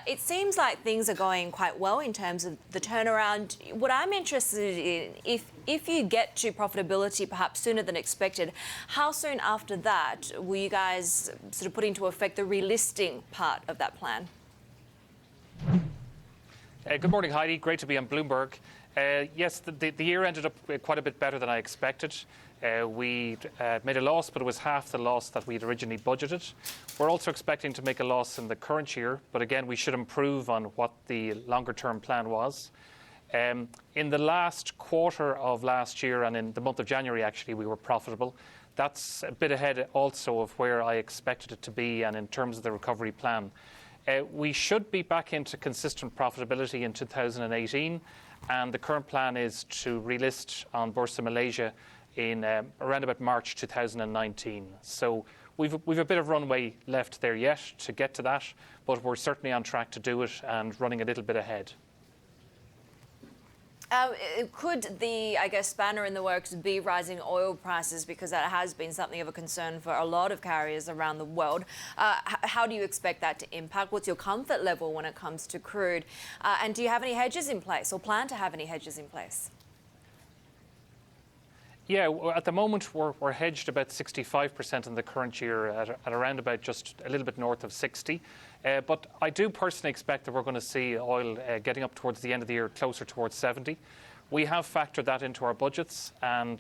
It seems like things are going quite well in terms of the turnaround. What I'm interested in, if you get to profitability perhaps sooner than expected, how soon after that will you guys sort of put into effect the relisting part of that plan? Good morning, Heidi. Great to be on Bloomberg. Yes, the year ended up quite a bit better than I expected. We made a loss, but it was half the loss that we'd originally budgeted. We're also expecting to make a loss in the current year, but again, we should improve on what the longer-term plan was. In the last quarter of last year and in the month of January, actually, we were profitable. That's a bit ahead also of where I expected it to be and in terms of the recovery plan. We should be back into consistent profitability in 2018, and the current plan is to relist on Bursa Malaysia in around about March 2019. So we've a bit of runway left there yet to get to that, but we're certainly on track to do it and running a little bit ahead. Could the, I guess, spanner in the works be rising oil prices, because that has been something of a concern for a lot of carriers around the world? How do you expect that to impact? What's your comfort level when it comes to crude? And do you have any hedges in place or plan to have any hedges in place? Yeah, at the moment we're hedged about 65% in the current year at around about just a little bit north of 60. But I do personally expect that we're going to see oil getting up towards the end of the year closer towards 70. We have factored that into our budgets, and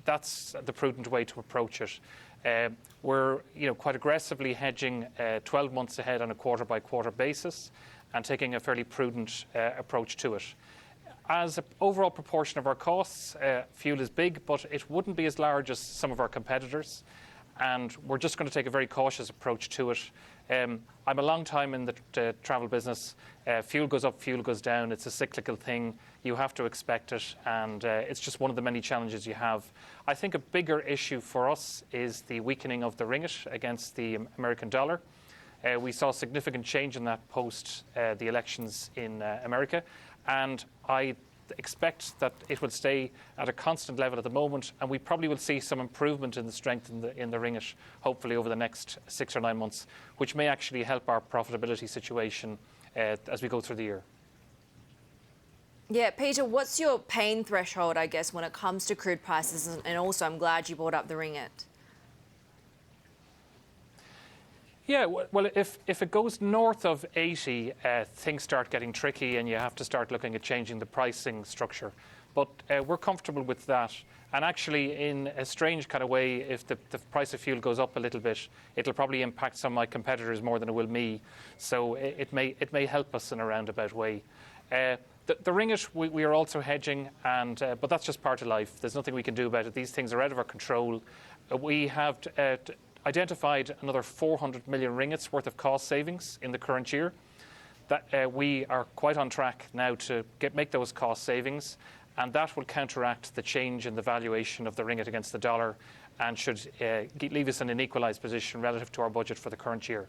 that's the prudent way to approach it. We're quite aggressively hedging 12 months ahead on a quarter-by-quarter basis and taking a fairly prudent approach to it. As an overall proportion of our costs, fuel is big, but it wouldn't be as large as some of our competitors. And we're just going to take a very cautious approach to it. I'm a long time in the travel business. Fuel goes up, fuel goes down. It's a cyclical thing. You have to expect it, and it's just one of the many challenges you have. I think a bigger issue for us is the weakening of the ringgit against the American dollar. We saw significant change in that post the elections in America, and I expect that it will stay at a constant level at the moment, and we probably will see some improvement in the strength in the ringgit, hopefully over the next 6 or 9 months, which may actually help our profitability situation as we go through the year. Yeah, Peter, what's your pain threshold, I guess, when it comes to crude prices? And also, I'm glad you brought up the ringgit. Yeah, well, if it goes north of 80, things start getting tricky and you have to start looking at changing the pricing structure. But we're comfortable with that. And actually, in a strange kind of way, if the price of fuel goes up a little bit, it'll probably impact some of my competitors more than it will me. So it may help us in a roundabout way. The ringgit, we are also hedging, but that's just part of life. There's nothing we can do about it. These things are out of our control. We have identified another 400 million ringgits worth of cost savings in the current year. That we are quite on track now to make those cost savings, and that will counteract the change in the valuation of the ringgit against the dollar and should leave us in an equalised position relative to our budget for the current year.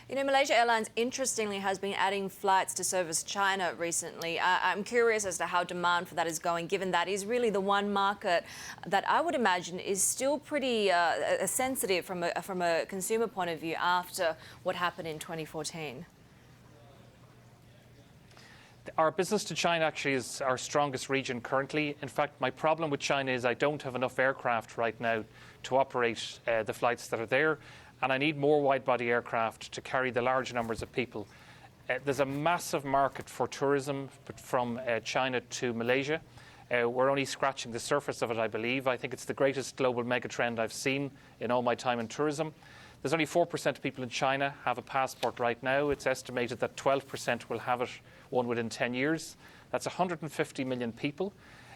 You know, Malaysia Airlines, interestingly, has been adding flights to service China recently. I'm curious as to how demand for that is going, given that is really the one market that I would imagine is still pretty sensitive from a consumer point of view after what happened in 2014. Our business to China actually is our strongest region currently. In fact, my problem with China is I don't have enough aircraft right now to operate the flights that are there. And I need more wide-body aircraft to carry the large numbers of people. There's a massive market for tourism from China to Malaysia. We're only scratching the surface of it, I believe. I think it's the greatest global megatrend I've seen in all my time in tourism. There's only 4% of people in China have a passport right now. It's estimated that 12% will have it, one within 10 years. That's 150 million people.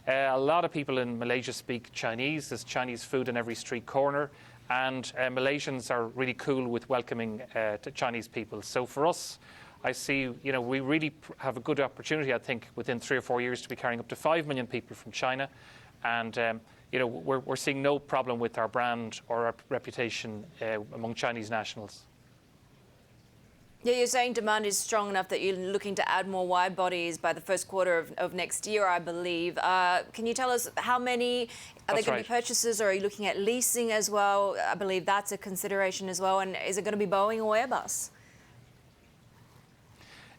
A lot of people in Malaysia speak Chinese. There's Chinese food in every street corner. And Malaysians are really cool with welcoming to Chinese people. So for us, I see, we really have a good opportunity, I think, within 3 or 4 years to be carrying up to 5 million people from China. And, we're seeing no problem with our brand or our reputation among Chinese nationals. Yeah, you're saying demand is strong enough that you're looking to add more wide bodies by the first quarter of next year, I believe. Can you tell us how many? Are they going to be purchases, or are you looking at leasing as well? I believe that's a consideration as well. And is it going to be Boeing or Airbus?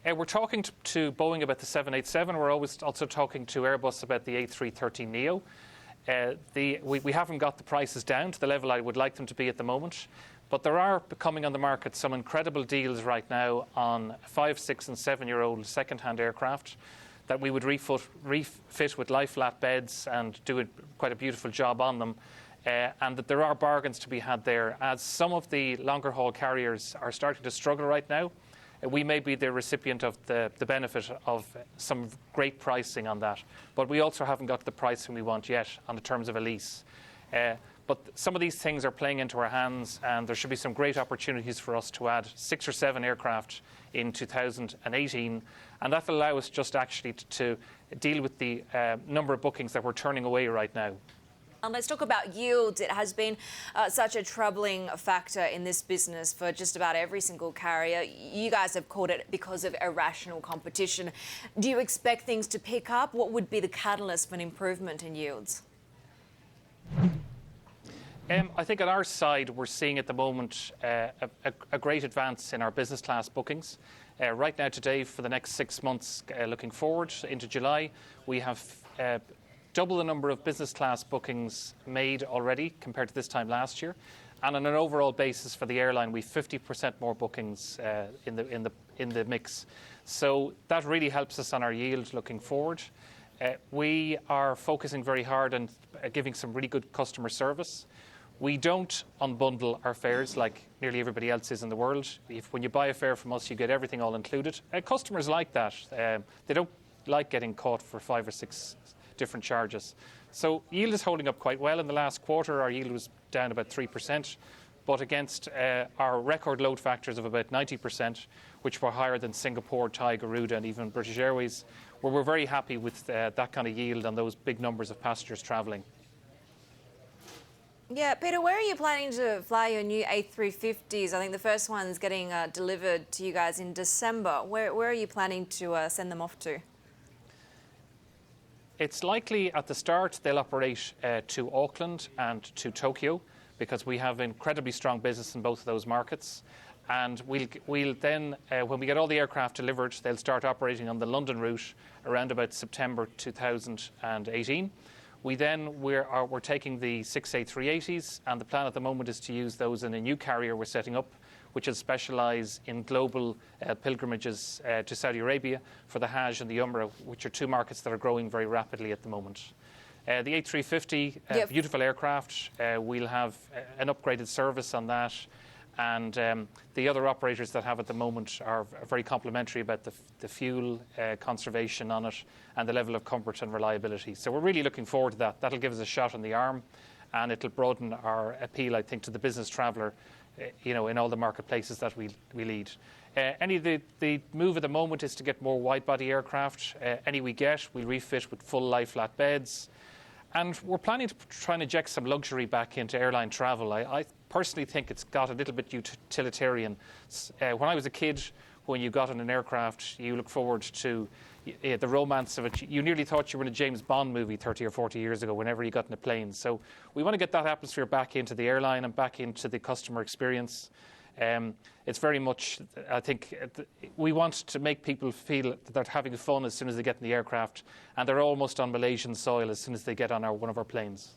We're talking to Boeing about the 787. We're always also talking to Airbus about the A330neo. We haven't got the prices down to the level I would like them to be at the moment, but there are coming on the market some incredible deals right now on 5, 6 and 7-year-old second-hand aircraft that we would refit with lie-flat beds and do quite a beautiful job on them. And that there are bargains to be had there, as some of the longer haul carriers are starting to struggle right now. We may be the recipient of the benefit of some great pricing on that, but we also haven't got the pricing we want yet on the terms of a lease. But some of these things are playing into our hands, and there should be some great opportunities for us to add 6 or 7 aircraft in 2018, and that will allow us just actually to deal with the number of bookings that we're turning away right now. And let's talk about yields. It has been such a troubling factor in this business for just about every single carrier. You guys have called it because of irrational competition. Do you expect things to pick up? What would be the catalyst for an improvement in yields? I think on our side, we're seeing at the moment a great advance in our business class bookings. Right now, today, for the next 6 months, looking forward into July, we have double the number of business class bookings made already compared to this time last year, and on an overall basis for the airline, we've 50% more bookings in the mix. So that really helps us on our yield looking forward. We are focusing very hard on giving some really good customer service. We don't unbundle our fares like nearly everybody else is in the world. When you buy a fare from us, you get everything all included. Customers like that. They don't like getting caught for 5 or 6 different charges. So yield is holding up quite well in the last quarter. Our yield was down about 3%, but against our record load factors of about 90%, which were higher than Singapore, Thai, Garuda and even British Airways, where we're very happy with that kind of yield and those big numbers of passengers travelling. Yeah, Peter, where are you planning to fly your new A350s? I think the first one's getting delivered to you guys in December. Where are you planning to send them off to? It's likely at the start they'll operate to Auckland and to Tokyo, because we have incredibly strong business in both of those markets. And we'll then, when we get all the aircraft delivered, they'll start operating on the London route around about September 2018. We're taking the 6 A380s, and the plan at the moment is to use those in a new carrier we're setting up, which will specialise in global pilgrimages to Saudi Arabia for the Hajj and the Umrah, which are 2 markets that are growing very rapidly at the moment. The A350, beautiful aircraft. We'll have an upgraded service on that. And the other operators that have at the moment are very complimentary about the fuel conservation on it and the level of comfort and reliability. So we're really looking forward to that. That'll give us a shot on the arm, and it'll broaden our appeal, I think, to the business traveller, in all the marketplaces that we lead. The move at the moment is to get more wide-body aircraft. Any we get, we'll refit with full lie-flat beds. And we're planning to try and inject some luxury back into airline travel. I personally think it's got a little bit utilitarian. When I was a kid, when you got on an aircraft, you look forward to the romance of it. You nearly thought you were in a James Bond movie 30 or 40 years ago whenever you got in a plane. So we want to get that atmosphere back into the airline and back into the customer experience. It's very much, I think, we want to make people feel that they're having fun as soon as they get in the aircraft, and they're almost on Malaysian soil as soon as they get on one of our planes.